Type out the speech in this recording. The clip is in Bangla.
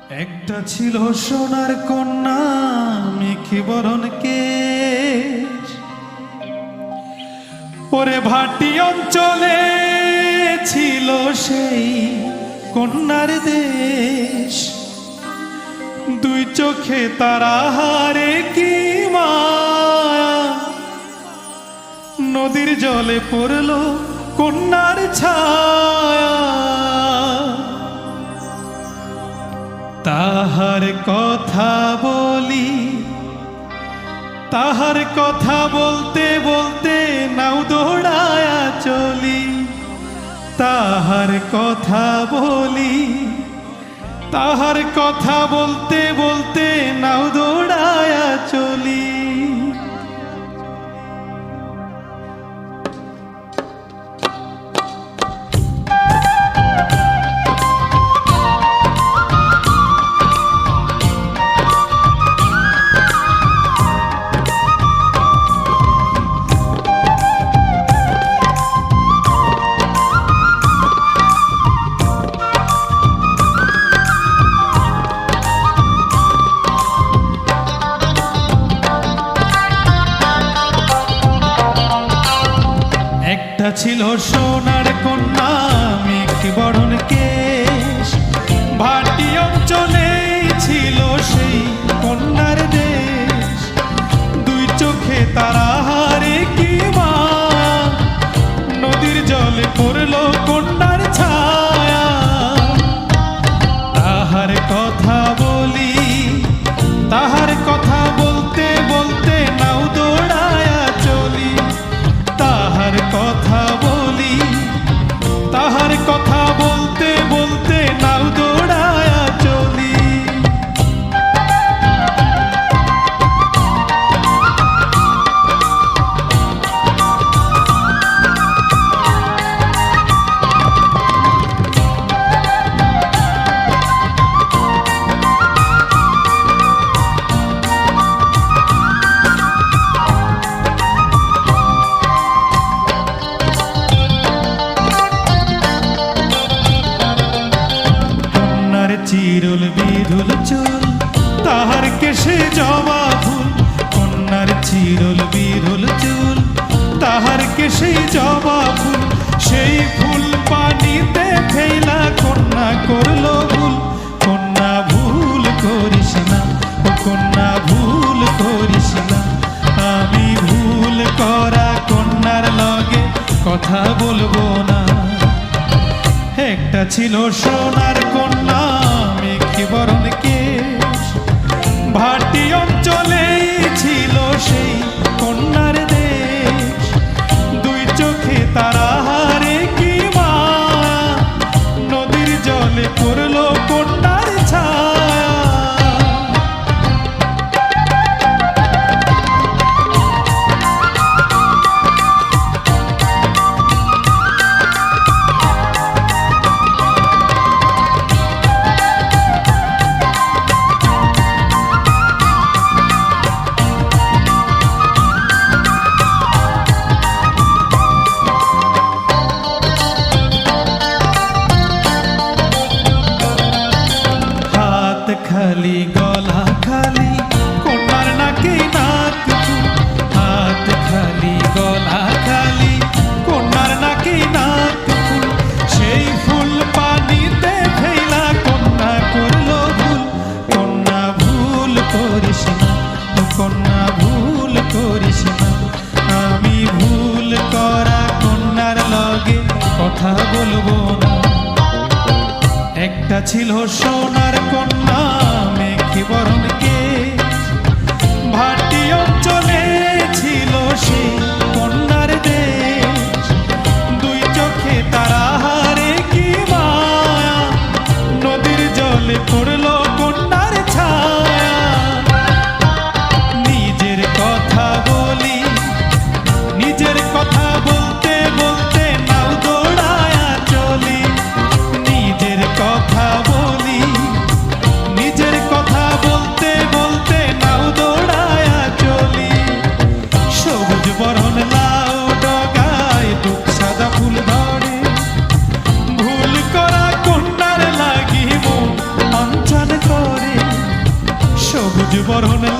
একটা ছিল সোনার কন্যা মেখে বরণ কেশ, ওরে ভাটি অঞ্চলে ছিল সেই কন্যার দেশ। দুই চোখে তারা হারে কি মায়া, নদীর জলে পড়ল কন্যার ছায়া। তাহার কথা বলি, তাহার কথা বলতে বলতে নাও দৌড়ায়া চলি। তাহার কথা বলি, তাহার কথা বলতে বলতে নাও দৌড়ায়া চলি। একটা ছিল সোনার কন্যা মেখে বরণ কেশ, ভাটি অঞ্চলে ছিল সেই কন্যার দেশ। দুই চোখে তারা হারে কি মায়া, নদীর জলে পড়ল কন্যার ছায়া। তাহার কথা বলি, তাহার কথা বলতে বলতে নাও দৌড়ায়া চলি। তাহার কথা বলি, তাহার কথা বলতে বলতে নাও দৌড়ায়া চলি। চিরুল বিরুল চুল, তাহার কেশে জবা ফুল। কন্যার চিরুল বিরুল চুল, তাহার কেশে জবা ফুল। সেই ফুল পানিতে ফেলা কন্যা করলো ভুল। কন্যা ভুল করিস না, ও কন্যা ভুল করিস না। আমি ভুল করা কন্যার লগে কথা বলবো না। একটা ছিল সোনার কন্যা মেখে বরণ কেশ, ভাটি অঞ্চলে ছিল সেই কন্যার দেশ। দুই চোখে তারা হারে কি মায়া, নদীর জলে পড়ল কন্যার ছায়া। খালি গলা খালি কন্যার নাকে নাক ফুল। হাত খালি গলা খালি কন্যার নাকে নাক ফুল। সেই ফুল পানিতে ফেলা কন্যা করলো ভুল। কন্যা ভুল করিস না, কন্যা ভুল করিস না। আমি ভুল করা কন্যার লগে কথা বলবো না। একটা ছিল সোনার কন্যা মেখে বরণ কেশ, ভাটি অঞ্চলে ছিল সেই কন্যার দেশ। দুই চোখে তারা হারে কি মায়া, নদীর জলে পড়ল কন্যার ছায়া। নিজের কথা বলি, নিজের কথা বলতে বলতে নাও দৌড়ায়া চলি। নিজের কথা বলি, নিজের কথা বলতে বলতে নাও দৌড়ায়া চলি। সবুজ বরণ লাউ ডগায় দুঃখ সাদা ফুল ধরে, ভুল করা কন্যার লাগিব অঞ্চল বরণ